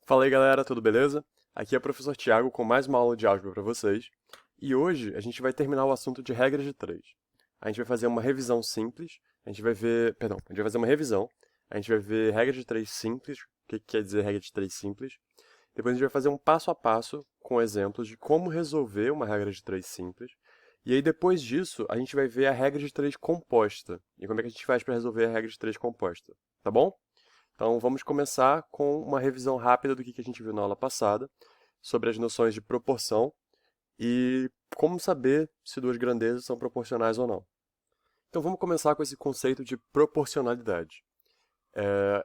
Fala aí galera, tudo beleza? Aqui é o professor Tiago com mais uma aula de álgebra para vocês. E hoje a gente vai terminar o assunto de regras de três. A gente vai fazer uma revisão simples, a gente vai fazer uma revisão, a gente vai ver regra de três simples, o que que quer dizer regra de três simples. Depois a gente vai fazer um passo a passo com exemplos de como resolver uma regra de três simples. E aí depois disso a gente vai ver a regra de três composta e como é que a gente faz para resolver a regra de três composta, tá bom? Então, vamos começar com uma revisão rápida do que a gente viu na aula passada, sobre as noções de proporção e como saber se duas grandezas são proporcionais ou não. Então, vamos começar com esse conceito de proporcionalidade.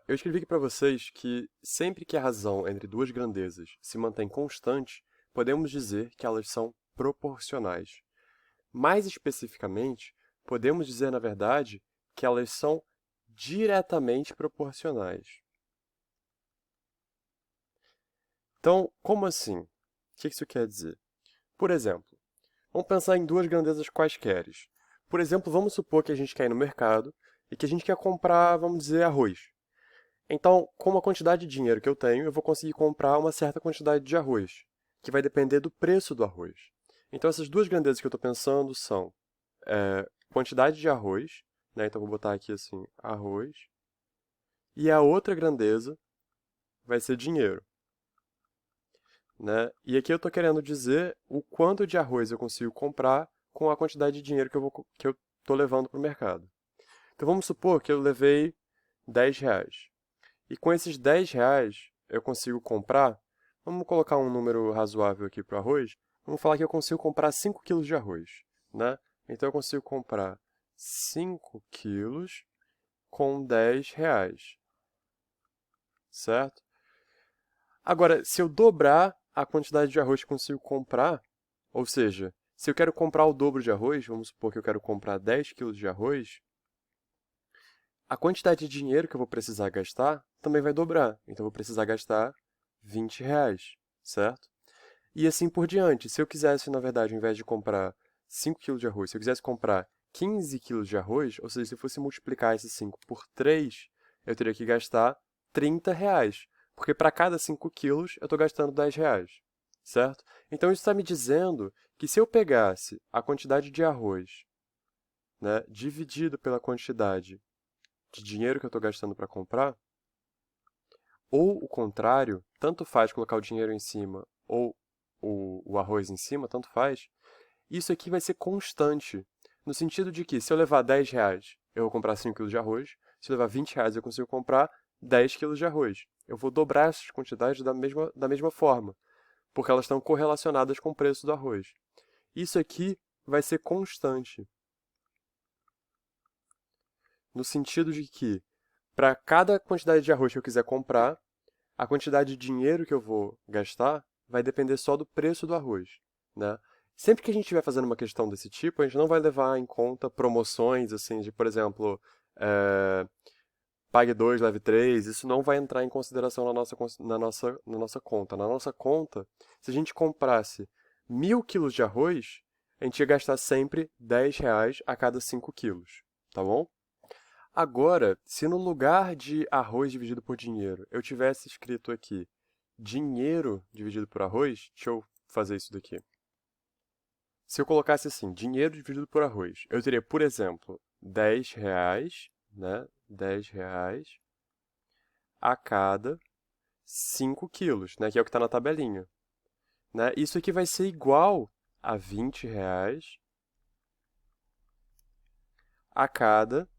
Eu escrevi aqui para vocês que sempre que a razão entre duas grandezas se mantém constante, podemos dizer que elas são proporcionais. Mais especificamente, podemos dizer, na verdade, que elas são diretamente proporcionais. Então, como assim? O que isso quer dizer? Por exemplo, vamos pensar em duas grandezas quaisqueres. Por exemplo, vamos supor que a gente quer ir no mercado e que a gente quer comprar, vamos dizer, arroz. Então, com a quantidade de dinheiro que eu tenho, eu vou conseguir comprar uma certa quantidade de arroz, que vai depender do preço do arroz. Então, essas duas grandezas que eu estou pensando são quantidade de arroz, né? Então, vou botar aqui assim, arroz, e a outra grandeza vai ser dinheiro. Né? E aqui eu estou querendo dizer o quanto de arroz eu consigo comprar com a quantidade de dinheiro que eu estou levando para o mercado. Então vamos supor que eu levei R$ 10. E com esses R$ 10 eu consigo comprar, vamos colocar um número razoável aqui para o arroz, vamos falar que eu consigo comprar 5 quilos de arroz. Né? Então eu consigo comprar 5 quilos com R$ 10. Certo? Agora, se eu dobrar a quantidade de arroz que consigo comprar, ou seja, se eu quero comprar o dobro de arroz, vamos supor que eu quero comprar 10 quilos de arroz, a quantidade de dinheiro que eu vou precisar gastar também vai dobrar. Então, eu vou precisar gastar R$ 20, certo? E assim por diante. Se eu quisesse, na verdade, ao invés de comprar 5 quilos de arroz, se eu quisesse comprar 15 quilos de arroz, ou seja, se eu fosse multiplicar esse 5 por 3, eu teria que gastar R$ 30. Porque para cada 5 quilos, eu estou gastando R$ 10, certo? Então, isso está me dizendo que se eu pegasse a quantidade de arroz, né, dividido pela quantidade de dinheiro que eu estou gastando para comprar, ou o contrário, tanto faz colocar o dinheiro em cima ou o arroz em cima, tanto faz, isso aqui vai ser constante. No sentido de que, se eu levar R$ 10, eu vou comprar 5 quilos de arroz. Se eu levar R$ 20, eu consigo comprar 10 quilos de arroz. Eu vou dobrar essas quantidades da mesma forma, porque elas estão correlacionadas com o preço do arroz. Isso aqui vai ser constante. No sentido de que, para cada quantidade de arroz que eu quiser comprar, a quantidade de dinheiro que eu vou gastar vai depender só do preço do arroz, né? Sempre que a gente estiver fazendo uma questão desse tipo, a gente não vai levar em conta promoções, assim, de, por exemplo, pague 2, leve 3. Isso não vai entrar em consideração na nossa conta. Na nossa conta, se a gente comprasse 1.000 quilos de arroz, a gente ia gastar sempre R$ 10 a cada 5 quilos, tá bom? Agora, se no lugar de arroz dividido por dinheiro, eu tivesse escrito aqui dinheiro dividido por arroz, deixa eu fazer isso daqui. Se eu colocasse assim, dinheiro dividido por arroz, eu teria, por exemplo, R$ 10, né? R$ 10 a cada 5 quilos, né? Que é o que está na tabelinha. Né? Isso aqui vai ser igual a R$ 20 a cada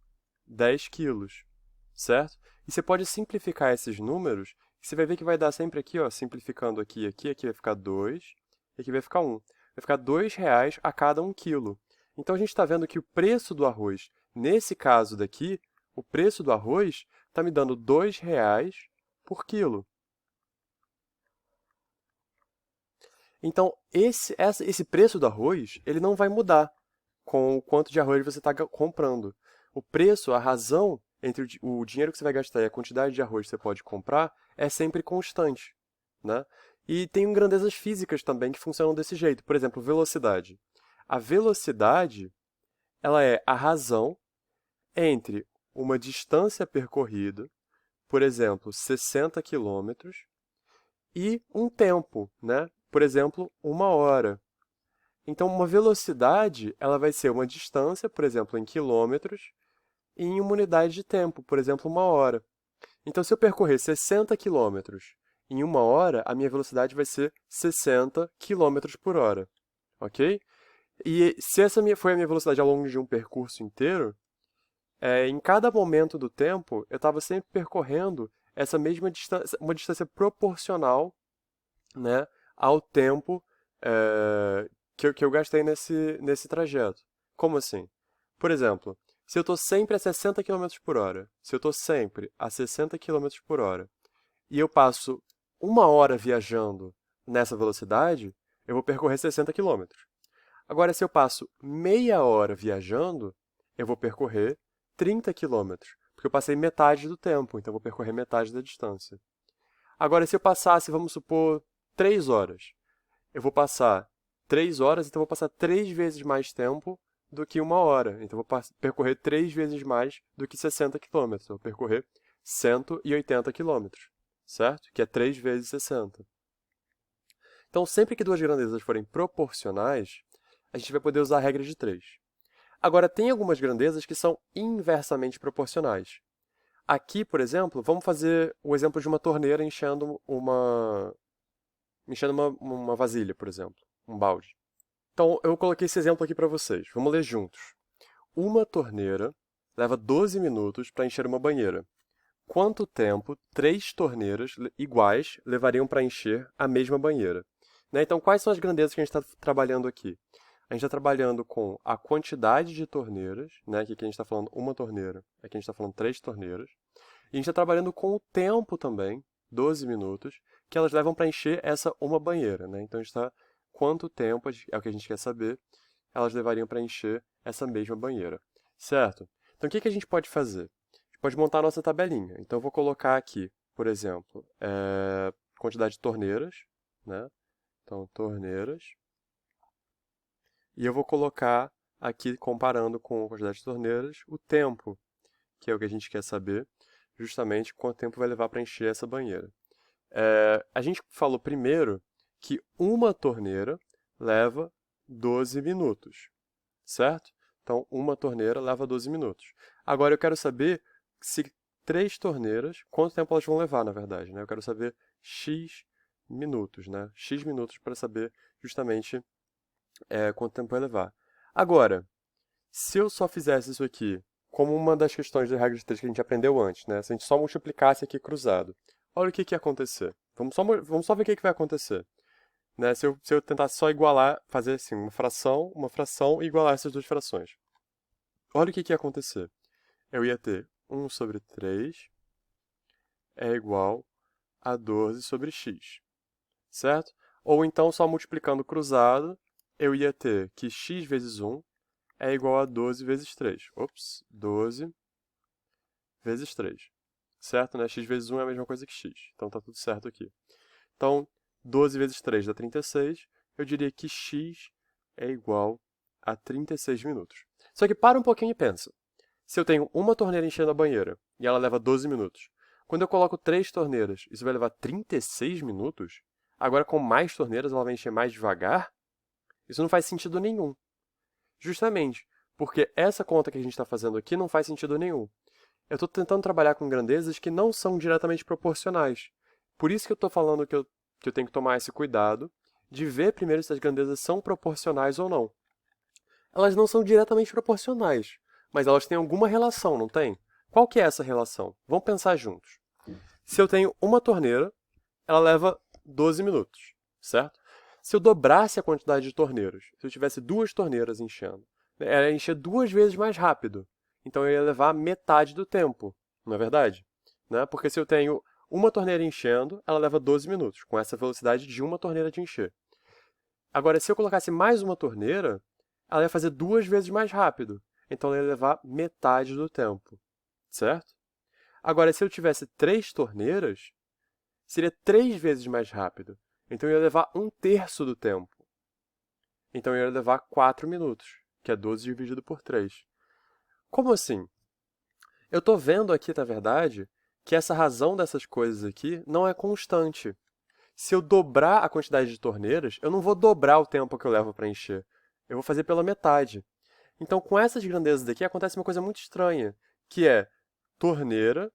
10 quilos, certo? E você pode simplificar esses números, e você vai ver que vai dar sempre aqui, ó, simplificando aqui vai ficar 2, e aqui vai ficar 1. Vai ficar R$ 2 a cada 1 quilo. Então, a gente está vendo que o preço do arroz, nesse caso daqui, o preço do arroz está me dando R$ 2 por quilo. Então, esse preço do arroz, ele não vai mudar com o quanto de arroz você está comprando. O preço, a razão entre o dinheiro que você vai gastar e a quantidade de arroz que você pode comprar é sempre constante, né? E tem grandezas físicas também que funcionam desse jeito. Por exemplo, velocidade. A velocidade, ela é a razão entre uma distância percorrida, por exemplo, 60 quilômetros, e um tempo, né? Por exemplo, 1 hora. Então, uma velocidade, ela vai ser uma distância, por exemplo, em quilômetros, e em uma unidade de tempo, por exemplo, 1 hora. Então, se eu percorrer 60 quilômetros em 1 hora, a minha velocidade vai ser 60 quilômetros por hora, ok? E se essa foi a minha velocidade ao longo de um percurso inteiro, em cada momento do tempo, eu estava sempre percorrendo essa mesma distância, uma distância proporcional, né, ao tempo que eu gastei nesse trajeto. Como assim? Por exemplo, se eu estou sempre a 60 quilômetros por hora, se eu estou sempre a 60 quilômetros por hora, e eu passo 1 hora viajando nessa velocidade, eu vou percorrer 60 quilômetros. Agora, se eu passo meia hora viajando, eu vou percorrer 30 quilômetros, porque eu passei metade do tempo, então eu vou percorrer metade da distância. Agora, se eu passasse, vamos supor, 3 horas, eu vou passar 3 horas, então eu vou passar 3 vezes mais tempo do que 1 hora. Então eu vou percorrer 3 vezes mais do que 60 quilômetros. Eu vou percorrer 180 quilômetros, certo? Que é 3 vezes 60. Então, sempre que duas grandezas forem proporcionais, a gente vai poder usar a regra de 3. Agora, tem algumas grandezas que são inversamente proporcionais. Aqui, por exemplo, vamos fazer o exemplo de uma torneira enchendo uma vasilha, por exemplo, um balde. Então, eu coloquei esse exemplo aqui para vocês. Vamos ler juntos. Uma torneira leva 12 minutos para encher uma banheira. Quanto tempo 3 torneiras iguais levariam para encher a mesma banheira? Né? Então, quais são as grandezas que a gente está trabalhando aqui? A gente está trabalhando com a quantidade de torneiras, né? Que aqui a gente está falando uma torneira, aqui a gente está falando 3 torneiras. E a gente está trabalhando com o tempo também, 12 minutos, que elas levam para encher essa uma banheira, né? Então, a gente está quanto tempo, é o que a gente quer saber, elas levariam para encher essa mesma banheira, certo? Então, o que a gente pode fazer? A gente pode montar a nossa tabelinha. Então, eu vou colocar aqui, por exemplo, quantidade de torneiras, né? Então, torneiras. E eu vou colocar aqui, comparando com a quantidade de torneiras, o tempo, que é o que a gente quer saber, justamente quanto tempo vai levar para encher essa banheira. A gente falou primeiro que uma torneira leva 12 minutos, certo? Então, uma torneira leva 12 minutos. Agora, eu quero saber se 3 torneiras, quanto tempo elas vão levar, na verdade, né? Eu quero saber x minutos, né? X minutos para saber justamente quanto tempo vai levar. Agora, se eu só fizesse isso aqui como uma das questões da regra de 3 que a gente aprendeu antes, né? Se a gente só multiplicasse aqui cruzado, olha o que ia acontecer. Vamos só ver o que vai acontecer. Né? Se eu tentasse só igualar, fazer assim, uma fração e igualar essas duas frações. Olha o que ia acontecer. Eu ia ter 1 sobre 3 é igual a 12 sobre x, certo? Ou então, só multiplicando cruzado, eu ia ter que x vezes 1 é igual a 12 vezes 3. Ops, 12 vezes 3. Certo, né? X vezes 1 é a mesma coisa que x. Então, tá tudo certo aqui. Então, 12 vezes 3 dá 36. Eu diria que x é igual a 36 minutos. Só que para um pouquinho e pensa. Se eu tenho uma torneira enchendo a banheira e ela leva 12 minutos, quando eu coloco 3 torneiras, isso vai levar 36 minutos? Agora, com mais torneiras, ela vai encher mais devagar? Isso não faz sentido nenhum. Justamente porque essa conta que a gente está fazendo aqui não faz sentido nenhum. Eu estou tentando trabalhar com grandezas que não são diretamente proporcionais. Por isso que eu estou falando que eu tenho que tomar esse cuidado de ver primeiro se as grandezas são proporcionais ou não. Elas não são diretamente proporcionais, mas elas têm alguma relação, não tem? Qual que é essa relação? Vamos pensar juntos. Se eu tenho uma torneira, ela leva 12 minutos, certo? Se eu dobrasse a quantidade de torneiras, se eu tivesse 2 torneiras enchendo, ela ia encher 2 vezes mais rápido. Então eu ia levar metade do tempo, não é verdade? Né? Porque se eu tenho uma torneira enchendo, ela leva 12 minutos, com essa velocidade de uma torneira de encher. Agora, se eu colocasse mais uma torneira, ela ia fazer 2 vezes mais rápido. Então ela ia levar metade do tempo, certo? Agora, se eu tivesse 3 torneiras, seria 3 vezes mais rápido. Então eu ia levar 1/3 do tempo. Então eu ia levar 4 minutos, que é 12 dividido por 3. Como assim? Eu estou vendo aqui, na verdade, que essa razão dessas coisas aqui não é constante. Se eu dobrar a quantidade de torneiras, eu não vou dobrar o tempo que eu levo para encher. Eu vou fazer pela metade. Então, com essas grandezas daqui, acontece uma coisa muito estranha, que é torneira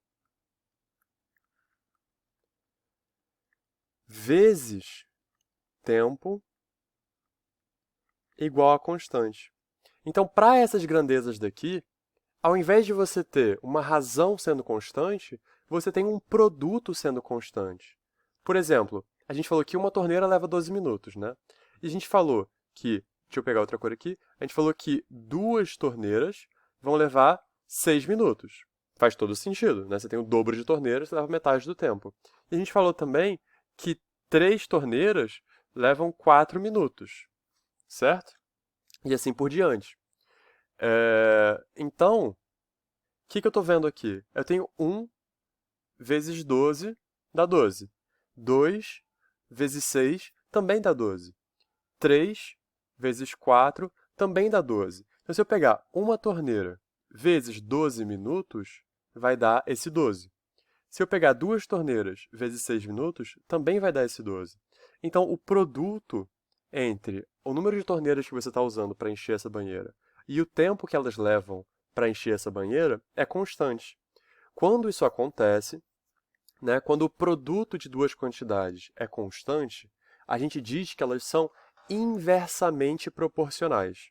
vezes tempo igual a constante. Então, para essas grandezas daqui, ao invés de você ter uma razão sendo constante, você tem um produto sendo constante. Por exemplo, a gente falou que uma torneira leva 12 minutos, né? E a gente falou que, deixa eu pegar outra cor aqui, a gente falou que duas torneiras vão levar 6 minutos. Faz todo sentido, né? Você tem o dobro de torneiras, você leva metade do tempo. E a gente falou também que 3 torneiras levam 4 minutos, certo? E assim por diante. Então, o que eu estou vendo aqui? Eu tenho 1 vezes 12 dá 12. 2 vezes 6 também dá 12. 3 vezes 4 também dá 12. Então, se eu pegar uma torneira vezes 12 minutos, vai dar esse 12. Se eu pegar duas torneiras vezes 6 minutos, também vai dar esse 12. Então, o produto entre o número de torneiras que você está usando para encher essa banheira e o tempo que elas levam para encher essa banheira é constante. Quando isso acontece, né, quando o produto de duas quantidades é constante, a gente diz que elas são inversamente proporcionais.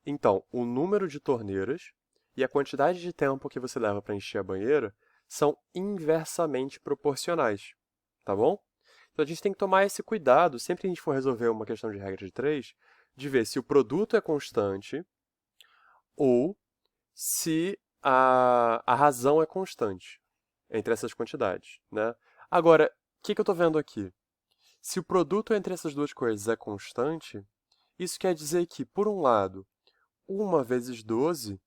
Então, o número de torneiras e a quantidade de tempo que você leva para encher a banheira são inversamente proporcionais, tá bom? Então, a gente tem que tomar esse cuidado, sempre que a gente for resolver uma questão de regra de 3, de ver se o produto é constante ou se a razão é constante entre essas quantidades, né? Agora, o que eu estou vendo aqui? Se o produto entre essas duas coisas é constante, isso quer dizer que, por um lado, 1 vezes 12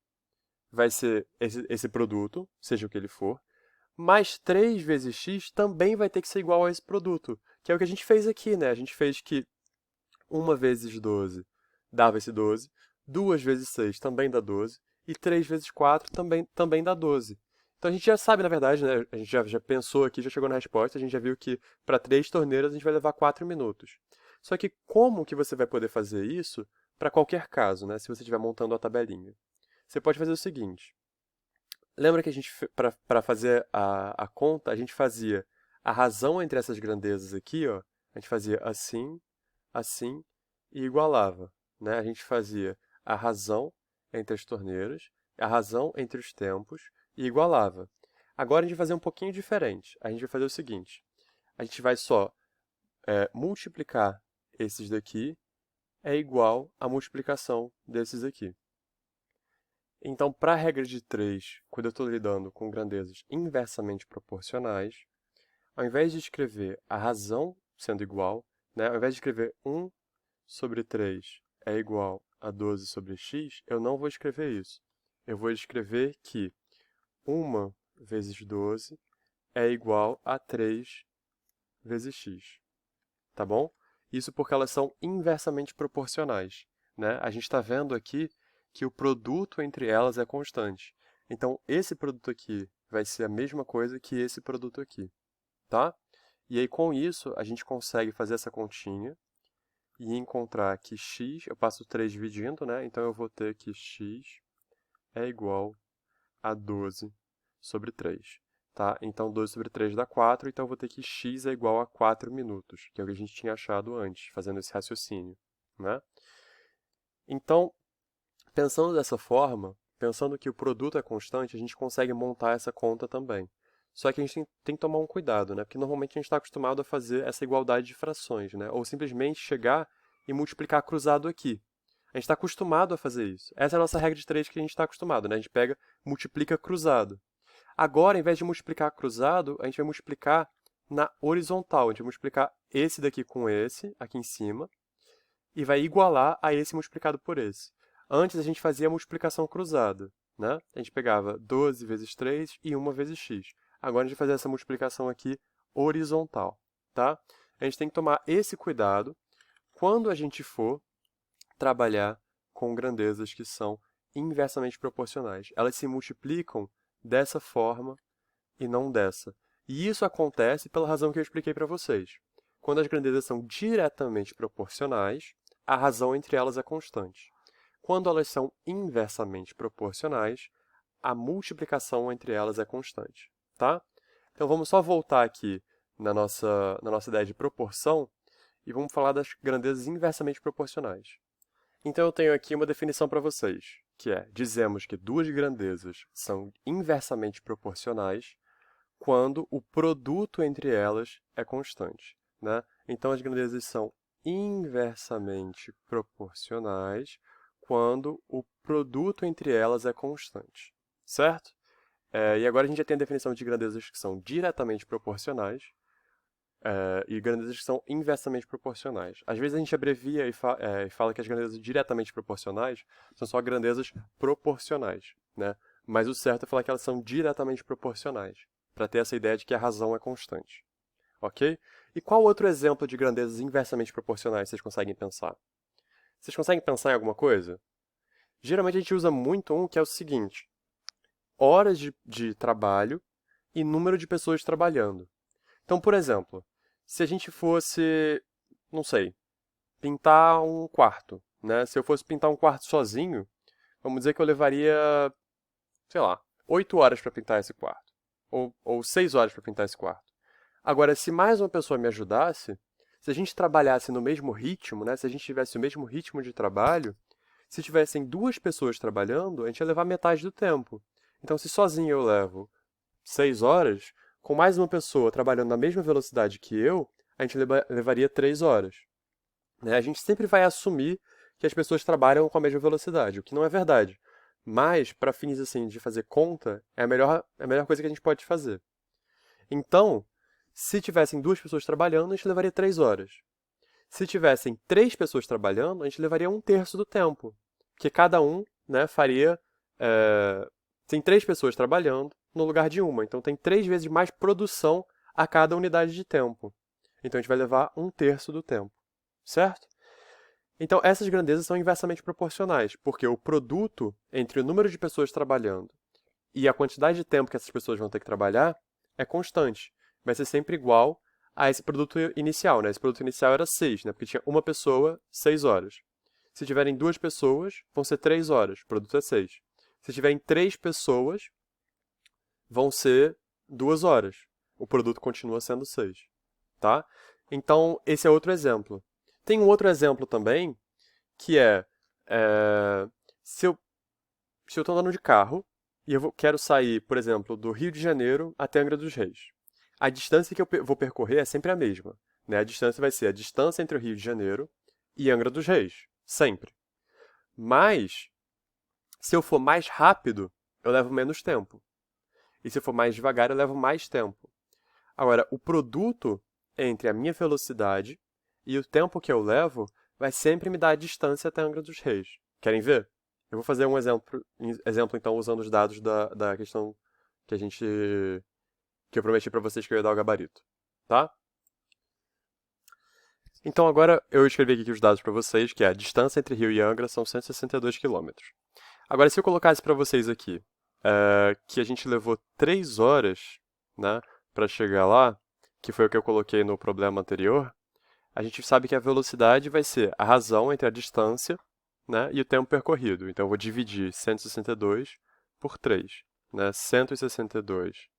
vai ser esse produto, seja o que ele for, mais 3 vezes x também vai ter que ser igual a esse produto, que é o que a gente fez aqui, né? A gente fez que 1 vezes 12 dava esse 12, 2 vezes 6 também dá 12, e 3 vezes 4 também dá 12. Então a gente já sabe, na verdade, né? A gente já pensou aqui, já chegou na resposta, a gente já viu que para 3 torneiras a gente vai levar 4 minutos. Só que como que você vai poder fazer isso para qualquer caso, né? Se você estiver montando a tabelinha? Você pode fazer o seguinte. Lembra que a gente, para fazer a conta, a gente fazia a razão entre essas grandezas aqui, ó, a gente fazia assim, assim e igualava, né? A gente fazia a razão entre as torneiras, a razão entre os tempos e igualava. Agora a gente vai fazer um pouquinho diferente. A gente vai fazer o seguinte, a gente vai só multiplicar esses daqui é igual à multiplicação desses aqui. Então, para a regra de 3, quando eu estou lidando com grandezas inversamente proporcionais, ao invés de escrever a razão sendo igual, né, ao invés de escrever 1 sobre 3 é igual a 12 sobre x, eu não vou escrever isso. Eu vou escrever que 1 vezes 12 é igual a 3 vezes x. Tá bom? Isso porque elas são inversamente proporcionais, né? A gente está vendo aqui que o produto entre elas é constante. Então, esse produto aqui vai ser a mesma coisa que esse produto aqui, tá? E aí, com isso, a gente consegue fazer essa continha e encontrar que x, eu passo 3 dividindo, né? Então, eu vou ter que x é igual a 12 sobre 3. Tá? Então, 12 sobre 3 dá 4, então eu vou ter que x é igual a 4 minutos, que é o que a gente tinha achado antes, fazendo esse raciocínio, né? Então, pensando dessa forma, pensando que o produto é constante, a gente consegue montar essa conta também. Só que a gente tem que tomar um cuidado, né? Porque normalmente a gente está acostumado a fazer essa igualdade de frações, né? Ou simplesmente chegar e multiplicar cruzado aqui. A gente está acostumado a fazer isso. Essa é a nossa regra de 3 que a gente está acostumado, né? A gente pega, multiplica cruzado. Agora, ao invés de multiplicar cruzado, a gente vai multiplicar na horizontal. A gente vai multiplicar esse daqui com esse, aqui em cima, e vai igualar a esse multiplicado por esse. Antes, a gente fazia a multiplicação cruzada, né? A gente pegava 12 vezes 3 e 1 vezes x. Agora, a gente vai fazer essa multiplicação aqui horizontal, tá? A gente tem que tomar esse cuidado quando a gente for trabalhar com grandezas que são inversamente proporcionais. Elas se multiplicam dessa forma e não dessa. E isso acontece pela razão que eu expliquei para vocês. quando as grandezas são diretamente proporcionais, a razão entre elas é constante. Quando elas são inversamente proporcionais, a multiplicação entre elas é constante, tá? Então, vamos só voltar aqui na nossa ideia de proporção e vamos falar das grandezas inversamente proporcionais. Então, eu tenho aqui uma definição para vocês, que é, dizemos que duas grandezas são inversamente proporcionais quando o produto entre elas é constante, né? Então, as grandezas são inversamente proporcionais quando o produto entre elas é constante, certo? E agora a gente já tem a definição de grandezas que são diretamente proporcionais e grandezas que são inversamente proporcionais. Às vezes a gente abrevia e fala que as grandezas diretamente proporcionais são só grandezas proporcionais, né? Mas o certo é falar que elas são diretamente proporcionais, para ter essa ideia de que a razão é constante. Ok? E qual outro exemplo de grandezas inversamente proporcionais vocês conseguem pensar? Vocês conseguem pensar em alguma coisa? Geralmente a gente usa muito um que é o seguinte: horas de trabalho e número de pessoas trabalhando. Então, por exemplo, se a gente fosse, não sei, pintar um quarto, né? Se eu fosse pintar um quarto sozinho, vamos dizer que eu levaria, sei lá, 8 horas para pintar esse quarto. Ou 6 horas para pintar esse quarto. Agora, se mais uma pessoa me ajudasse, se a gente trabalhasse no mesmo ritmo, né? Se a gente tivesse o mesmo ritmo de trabalho, se tivessem duas pessoas trabalhando, a gente ia levar metade do tempo. Então, se sozinho eu levo 6 horas, com mais uma pessoa trabalhando na mesma velocidade que eu, a gente levaria 3 horas. Né? A gente sempre vai assumir que as pessoas trabalham com a mesma velocidade, o que não é verdade. Mas, para fins assim, de fazer conta, é a melhor coisa que a gente pode fazer. Então, se tivessem duas pessoas trabalhando, a gente levaria 3 horas. Se tivessem 3 pessoas trabalhando, a gente levaria 1/3 do tempo. Porque cada um, né, faria... tem 3 pessoas trabalhando no lugar de uma. Então, tem 3 vezes mais produção a cada unidade de tempo. Então, a gente vai levar 1/3 do tempo. Certo? Então, essas grandezas são inversamente proporcionais, porque o produto entre o número de pessoas trabalhando e a quantidade de tempo que essas pessoas vão ter que trabalhar é constante. Vai ser sempre igual a esse produto inicial, né? Esse produto inicial era 6, né? Porque tinha uma pessoa, 6 horas. Se tiverem 2 pessoas, vão ser 3 horas. O produto é 6. Se tiverem 3 pessoas, vão ser 2 horas. O produto continua sendo 6. Tá? Então, esse é outro exemplo. Tem um outro exemplo também, que se eu estou andando de carro e eu quero sair, por exemplo, do Rio de Janeiro até Angra dos Reis. A distância que eu vou percorrer é sempre a mesma. Né? A distância vai ser a distância entre o Rio de Janeiro e Angra dos Reis. Sempre. Mas, se eu for mais rápido, eu levo menos tempo. E se eu for mais devagar, eu levo mais tempo. Agora, o produto entre a minha velocidade e o tempo que eu levo vai sempre me dar a distância até Angra dos Reis. Querem ver? Eu vou fazer um exemplo então, usando os dados da questão que eu prometi para vocês que eu ia dar o gabarito. Tá? Então, agora eu escrevi aqui os dados para vocês, que é a distância entre Rio e Angra são 162 km. Agora, se eu colocasse para vocês aqui que a gente levou 3 horas, né, para chegar lá, que foi o que eu coloquei no problema anterior, a gente sabe que a velocidade vai ser a razão entre a distância, né, e o tempo percorrido. Então, eu vou dividir 162 por 3. Né? 162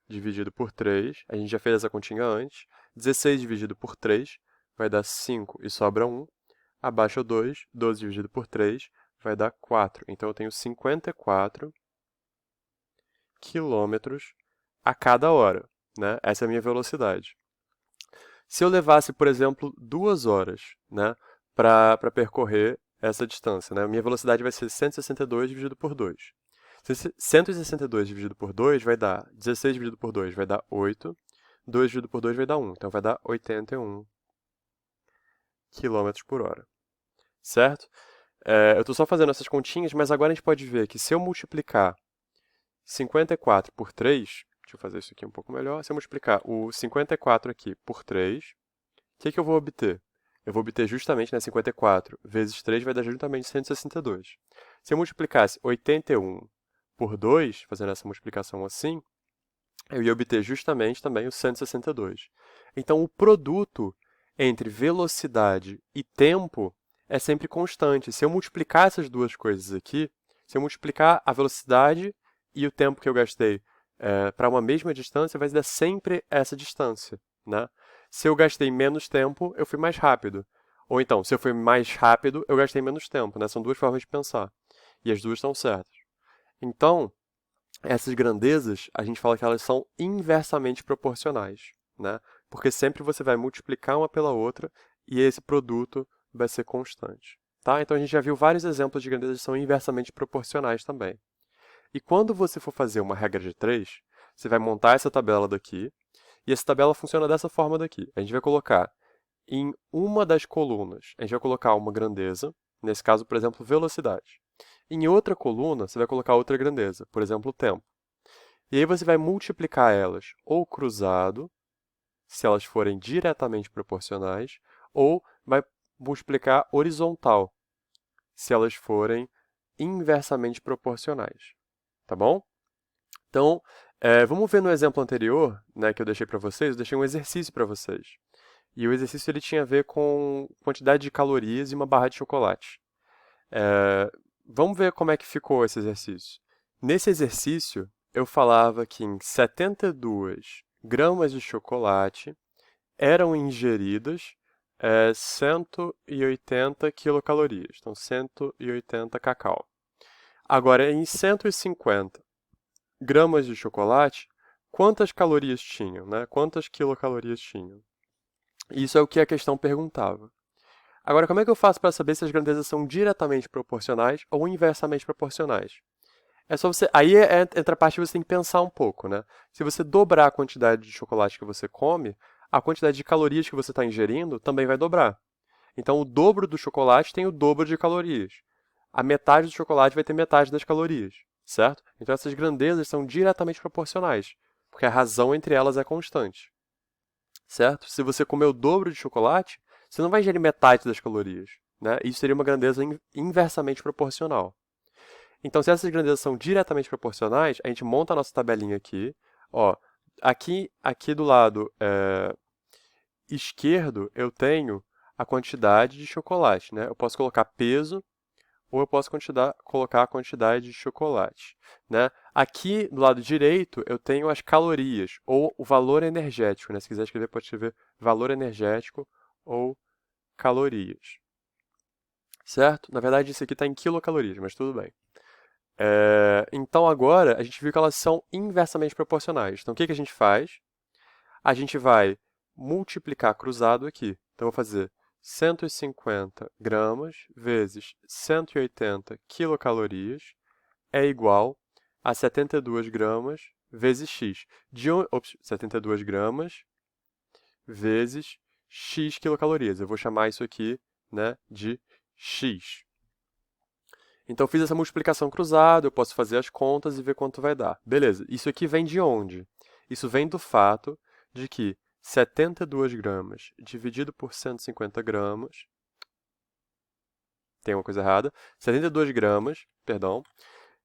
dividido por 3, a gente já fez essa continha antes. 16 dividido por 3 vai dar 5 e sobra 1. Abaixa o 2, 12 dividido por 3 vai dar 4. Então, eu tenho 54 quilômetros a cada hora. Né? Essa é a minha velocidade. Se eu levasse, por exemplo, 2 horas, né, para percorrer essa distância, né, minha velocidade vai ser 162 dividido por 2. 162 dividido por 2 vai dar 16 dividido por 2 vai dar 8. 2 dividido por 2 vai dar 1. Então, vai dar 81 km por hora. Certo? Eu estou só fazendo essas continhas, mas agora a gente pode ver que se eu multiplicar 54 por 3... Deixa eu fazer isso aqui um pouco melhor. Se eu multiplicar o 54 aqui por 3, o que eu vou obter? Eu vou obter justamente, né, 54 vezes 3 vai dar justamente 162. Se eu multiplicasse 81 por 2, fazendo essa multiplicação assim, eu ia obter justamente também o 162. Então, o produto entre velocidade e tempo é sempre constante. Se eu multiplicar essas duas coisas aqui, se eu multiplicar a velocidade e o tempo que eu gastei para uma mesma distância, vai dar sempre essa distância, né? Se eu gastei menos tempo, eu fui mais rápido. Ou então, se eu fui mais rápido, eu gastei menos tempo, né? São duas formas de pensar. E as duas estão certas. Então, essas grandezas, a gente fala que elas são inversamente proporcionais, né? Porque sempre você vai multiplicar uma pela outra e esse produto vai ser constante, tá? Então a gente já viu vários exemplos de grandezas que são inversamente proporcionais também. E quando você for fazer uma regra de 3, você vai montar essa tabela daqui, e essa tabela funciona dessa forma daqui. A gente vai colocar em uma das colunas, a gente vai colocar uma grandeza, nesse caso, por exemplo, velocidade. Em outra coluna, você vai colocar outra grandeza, por exemplo, tempo. E aí você vai multiplicar elas ou cruzado, se elas forem diretamente proporcionais, ou vai multiplicar horizontal, se elas forem inversamente proporcionais. Tá bom? Então, vamos ver no exemplo anterior, né, que eu deixei para vocês, eu deixei um exercício para vocês. E o exercício ele tinha a ver com quantidade de calorias e uma barra de chocolate. Vamos ver como é que ficou esse exercício. Nesse exercício, eu falava que em 72 gramas de chocolate eram ingeridas 180 quilocalorias, então 180 cacau. Agora, em 150 gramas de chocolate, quantas calorias tinham, né? Quantas quilocalorias tinham? Isso é o que a questão perguntava. Agora, como é que eu faço para saber se as grandezas são diretamente proporcionais ou inversamente proporcionais? É só você. Aí entra a parte que você tem que pensar um pouco, né? Se você dobrar a quantidade de chocolate que você come, a quantidade de calorias que você está ingerindo também vai dobrar. Então, o dobro do chocolate tem o dobro de calorias. A metade do chocolate vai ter metade das calorias, certo? Então, essas grandezas são diretamente proporcionais, porque a razão entre elas é constante, certo? Se você comer o dobro de chocolate, você não vai ingerir metade das calorias, né? Isso seria uma grandeza inversamente proporcional. Então, se essas grandezas são diretamente proporcionais, a gente monta a nossa tabelinha aqui. Ó, aqui do lado esquerdo, eu tenho a quantidade de chocolate, né? Eu posso colocar peso ou eu posso colocar a quantidade de chocolate, né? Aqui do lado direito, eu tenho as calorias ou o valor energético, né? Se quiser escrever, pode escrever valor energético ou calorias, certo? Na verdade, isso aqui está em quilocalorias, mas tudo bem. Então agora a gente viu que elas são inversamente proporcionais. Então o que a gente faz? A gente vai multiplicar cruzado aqui. Então eu vou fazer 150 gramas vezes 180 quilocalorias é igual a 72 gramas vezes x. 72 gramas vezes x quilocalorias. Eu vou chamar isso aqui, né, de x. Então, eu fiz essa multiplicação cruzada, eu posso fazer as contas e ver quanto vai dar. Beleza, isso aqui vem de onde? Isso vem do fato de que 72 gramas dividido por 150 gramas, tem uma coisa errada, 72 gramas, perdão,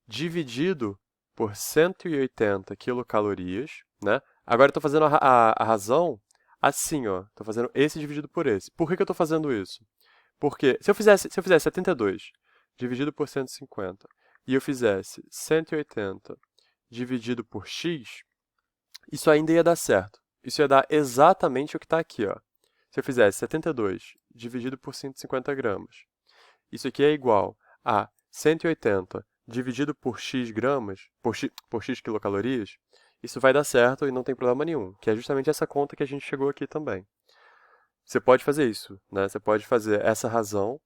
dividido por 180 quilocalorias, né? Agora eu estou fazendo a razão assim, ó. Estou fazendo esse dividido por esse. Por que eu estou fazendo isso? Porque se eu fizesse 72 dividido por 150 e eu fizesse 180 dividido por x, isso ainda ia dar certo. Isso ia dar exatamente o que está aqui, ó. Se eu fizesse 72 dividido por 150 gramas, isso aqui é igual a 180 dividido por x gramas, por x quilocalorias, isso vai dar certo e não tem problema nenhum, que é justamente essa conta que a gente chegou aqui também. Você pode fazer isso, né? Você pode fazer essa razão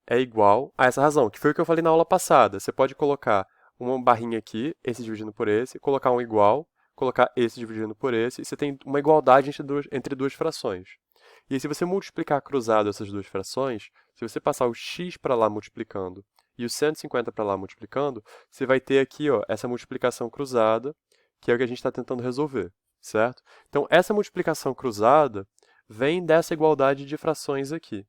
é igual a essa razão, que foi o que eu falei na aula passada. Você pode colocar uma barrinha aqui, esse dividindo por esse, colocar um igual, colocar esse dividindo por esse, e você tem uma igualdade entre duas frações. E aí, se você multiplicar cruzado essas duas frações, se você passar o x para lá multiplicando e o 150 para lá multiplicando, você vai ter aqui, ó, essa multiplicação cruzada, que é o que a gente está tentando resolver, certo? Então, essa multiplicação cruzada vem dessa igualdade de frações aqui,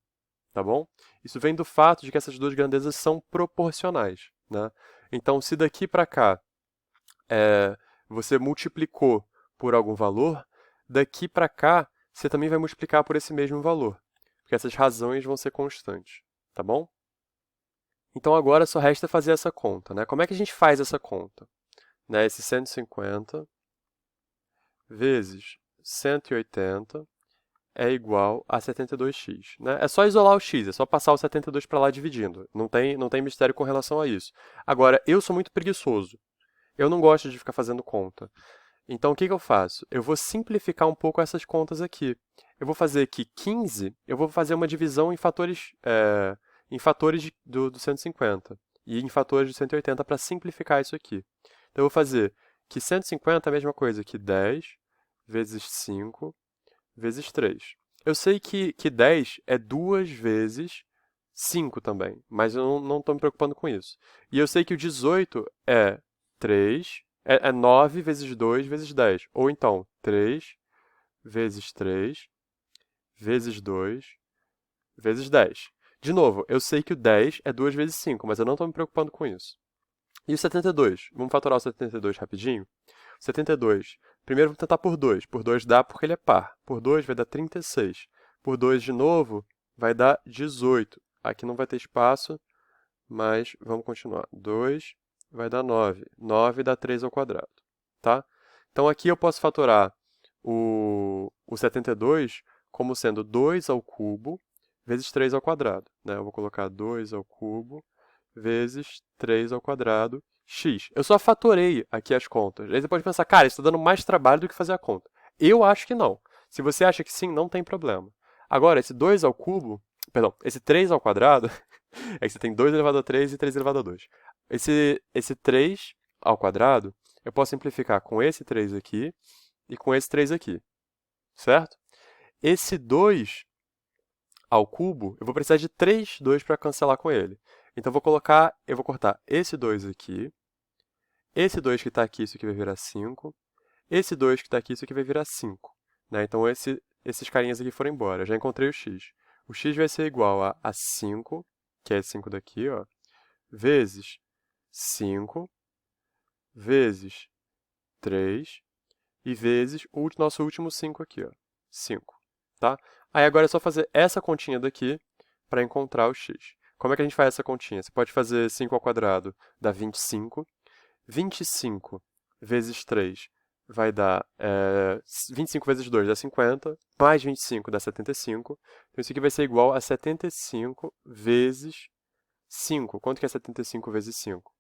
tá bom? Isso vem do fato de que essas duas grandezas são proporcionais, né? Então, se daqui para cá você multiplicou por algum valor, daqui para cá você também vai multiplicar por esse mesmo valor. porque essas razões vão ser constantes, tá bom? Então agora só resta fazer essa conta, né? Como é que a gente faz essa conta? Né? Esse 150 vezes 180 é igual a 72x, né? É só isolar o x, é só passar o 72 para lá dividindo. Não tem mistério com relação a isso. Agora, eu sou muito preguiçoso. Eu não gosto de ficar fazendo conta. Então, o que eu faço? Eu vou simplificar um pouco essas contas aqui. Eu vou fazer aqui 15, eu vou fazer uma divisão em fatores do 150 e em fatores de 180 para simplificar isso aqui. Então, eu vou fazer que 150 é a mesma coisa que 10 vezes 5 vezes 3. Eu sei que 10 é 2 vezes 5 também, mas eu não estou me preocupando com isso. E eu sei que o 18 é 3, é 9 vezes 2 vezes 10. Ou então, 3 vezes 3 vezes 2 vezes 10. De novo, eu sei que o 10 é 2 vezes 5, mas eu não estou me preocupando com isso. E o 72? Vamos fatorar o 72 rapidinho? 72. Primeiro vamos tentar por 2. Por 2 dá porque ele é par. Por 2 vai dar 36. Por 2 de novo vai dar 18. Aqui não vai ter espaço, mas vamos continuar. 2 vai dar 9. 9 dá 3 ao quadrado. Tá? Então aqui eu posso fatorar o 72 como sendo 2 ao cubo vezes 3 ao quadrado. Né? Eu vou colocar 2 ao cubo vezes 3 ao quadrado, x. Eu só fatorei aqui as contas. Aí você pode pensar, cara, isso está dando mais trabalho do que fazer a conta. Eu acho que não. Se você acha que sim, não tem problema. Agora, esse 2 ao cubo, perdão, esse 3 ao quadrado, é que você tem 2 elevado a 3 e 3 elevado a 2. Esse 3 ao quadrado, eu posso simplificar com esse 3 aqui e com esse 3 aqui, certo? Esse 2 ao cubo, eu vou precisar de 3 2 para cancelar com ele. Então, eu vou cortar esse 2 aqui, esse 2 que está aqui, isso aqui vai virar 5, esse 2 que está aqui, isso aqui vai virar 5. Né? Então, esses carinhas aqui foram embora. Eu já encontrei o x. O x vai ser igual a 5, que é esse 5 daqui, ó, vezes 5, vezes 3, e vezes o nosso último 5 aqui, ó, 5. Tá? Aí agora é só fazer essa continha daqui para encontrar o x. Como é que a gente faz essa continha? Você pode fazer 5 ao quadrado, dá 25. 25 vezes 3 vai dar 25 vezes 2 dá 50, mais 25 dá 75. Então isso aqui vai ser igual a 75 vezes 5. Quanto que é 75 vezes 5?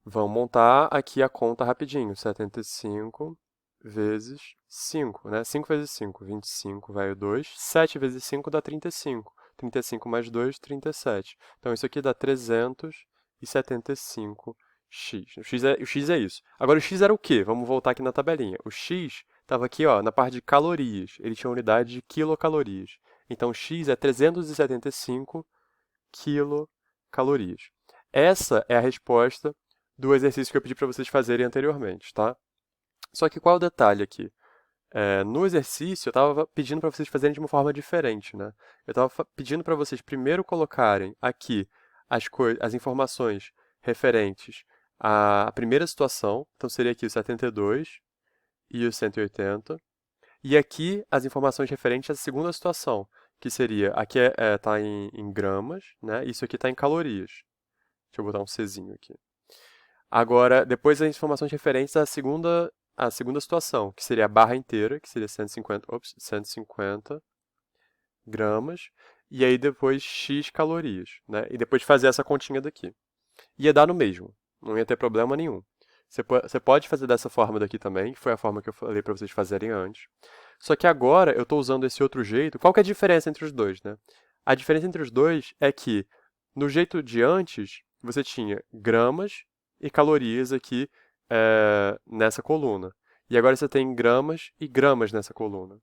Vamos montar aqui a conta rapidinho. 75 vezes 5, né? 5 vezes 5, 25 vai o 2. 7 vezes 5 dá 35. 35 mais 2, 37. Então, isso aqui dá 375x. O x é isso. Agora, o x era o quê? Vamos voltar aqui na tabelinha. O x estava aqui, ó, na parte de calorias. Ele tinha unidade de quilocalorias. Então, x é 375 quilocalorias. Essa é a resposta do exercício que eu pedi para vocês fazerem anteriormente, tá? Só que qual é o detalhe aqui? No exercício, eu estava pedindo para vocês fazerem de uma forma diferente, né? Eu estava pedindo para vocês primeiro colocarem aqui as informações referentes à primeira situação, então seria aqui o 72 e o 180, e aqui as informações referentes à segunda situação, que seria, aqui está em gramas, né? Isso aqui está em calorias. Deixa eu botar um Czinho aqui. Agora, depois as informações referentes à segunda situação, que seria a barra inteira, que seria 150 gramas, e aí depois x calorias, né? E depois fazer essa continha daqui. Ia dar no mesmo, não ia ter problema nenhum. Você pode fazer dessa forma daqui também, que foi a forma que eu falei para vocês fazerem antes. Só que agora eu estou usando esse outro jeito. Qual que é a diferença entre os dois, né? A diferença entre os dois é que, no jeito de antes, você tinha gramas e calorias aqui nessa coluna. E agora você tem gramas e gramas nessa coluna.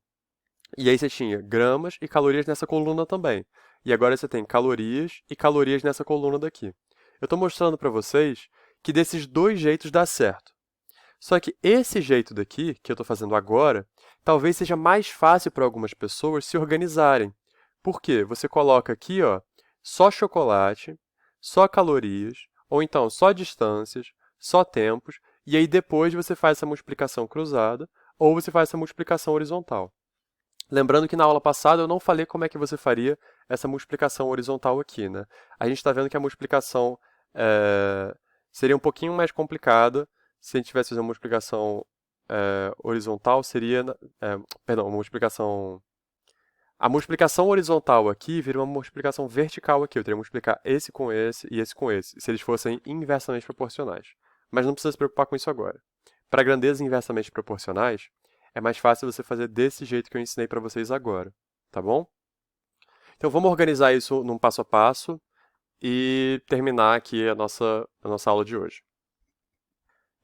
E aí você tinha gramas e calorias nessa coluna também. E agora você tem calorias e calorias nessa coluna daqui. Eu estou mostrando para vocês que desses dois jeitos dá certo. Só que esse jeito daqui, que eu estou fazendo agora, talvez seja mais fácil para algumas pessoas se organizarem. Por quê? Você coloca aqui, ó, só chocolate, só calorias, ou então só distâncias, só tempos, e aí depois você faz essa multiplicação cruzada, ou você faz essa multiplicação horizontal. Lembrando que na aula passada eu não falei como é que você faria essa multiplicação horizontal aqui, né? A gente está vendo que a multiplicação seria um pouquinho mais complicada. Se a gente tivesse fazendo uma multiplicação horizontal, seria... perdão, uma multiplicação... A multiplicação horizontal aqui vira uma multiplicação vertical aqui. Eu teria que multiplicar esse com esse e esse com esse, se eles fossem inversamente proporcionais. Mas não precisa se preocupar com isso agora. Para grandezas inversamente proporcionais, é mais fácil você fazer desse jeito que eu ensinei para vocês agora, tá bom? Então vamos organizar isso num passo a passo e terminar aqui a nossa aula de hoje.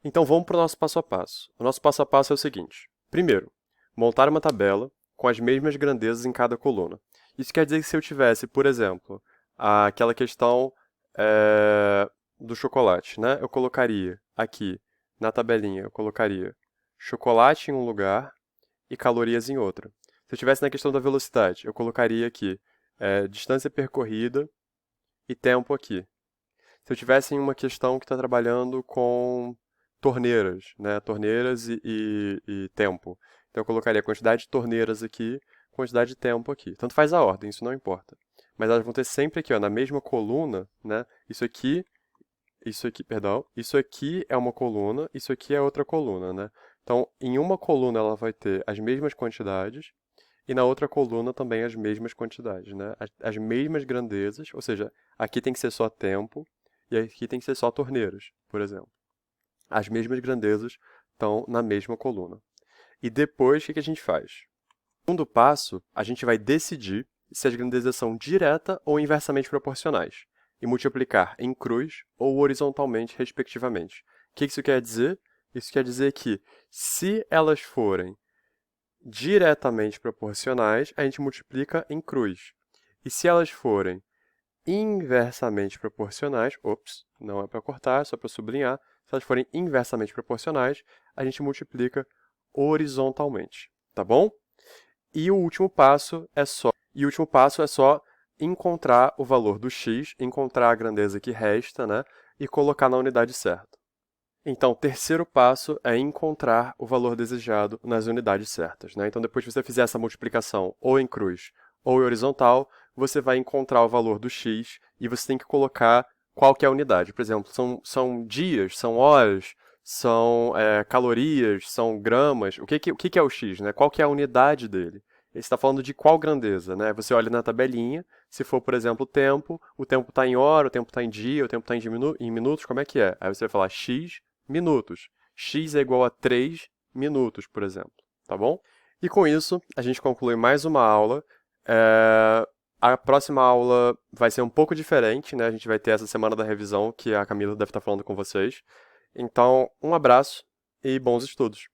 Então vamos para o nosso passo a passo. O nosso passo a passo é o seguinte. Primeiro, montar uma tabela com as mesmas grandezas em cada coluna. Isso quer dizer que se eu tivesse, por exemplo, aquela questão do chocolate, né? Eu colocaria aqui na tabelinha, eu colocaria chocolate em um lugar e calorias em outro. Se eu estivesse na questão da velocidade, eu colocaria aqui distância percorrida e tempo aqui. Se eu tivesse em uma questão que está trabalhando com torneiras, né? Torneiras e tempo. Então eu colocaria quantidade de torneiras aqui, quantidade de tempo aqui. Tanto faz a ordem, isso não importa. Mas elas vão ter sempre aqui, ó, na mesma coluna, né? Isso aqui, perdão, isso aqui é uma coluna, isso aqui é outra coluna, né? Então, em uma coluna ela vai ter as mesmas quantidades e na outra coluna também as mesmas quantidades, né? As mesmas grandezas, ou seja, aqui tem que ser só tempo e aqui tem que ser só torneiras, por exemplo. As mesmas grandezas estão na mesma coluna. E depois, o que a gente faz? No segundo passo, a gente vai decidir se as grandezas são direta ou inversamente proporcionais e multiplicar em cruz ou horizontalmente, respectivamente. O que isso quer dizer? Isso quer dizer que, se elas forem diretamente proporcionais, a gente multiplica em cruz. E se elas forem inversamente proporcionais, não é para cortar, é só para sublinhar, se elas forem inversamente proporcionais, a gente multiplica horizontalmente, tá bom? E o último passo é só encontrar o valor do x, encontrar a grandeza que resta, né, e colocar na unidade certa. Então, o terceiro passo é encontrar o valor desejado nas unidades certas, né? Então, depois que você fizer essa multiplicação ou em cruz ou em horizontal, você vai encontrar o valor do x e você tem que colocar qual que é a unidade. Por exemplo, são dias, são horas, são calorias, são gramas. O que é o x, né? Qual que é a unidade dele? Ele está falando de qual grandeza, né? Você olha na tabelinha, se for, por exemplo, o tempo está em hora, o tempo está em dia, o tempo está em minutos, como é que é? Aí você vai falar x minutos. X é igual a 3 minutos, por exemplo, tá bom? E com isso, a gente conclui mais uma aula. A próxima aula vai ser um pouco diferente, né? A gente vai ter essa semana da revisão, que a Camila deve estar falando com vocês. Então, um abraço e bons estudos!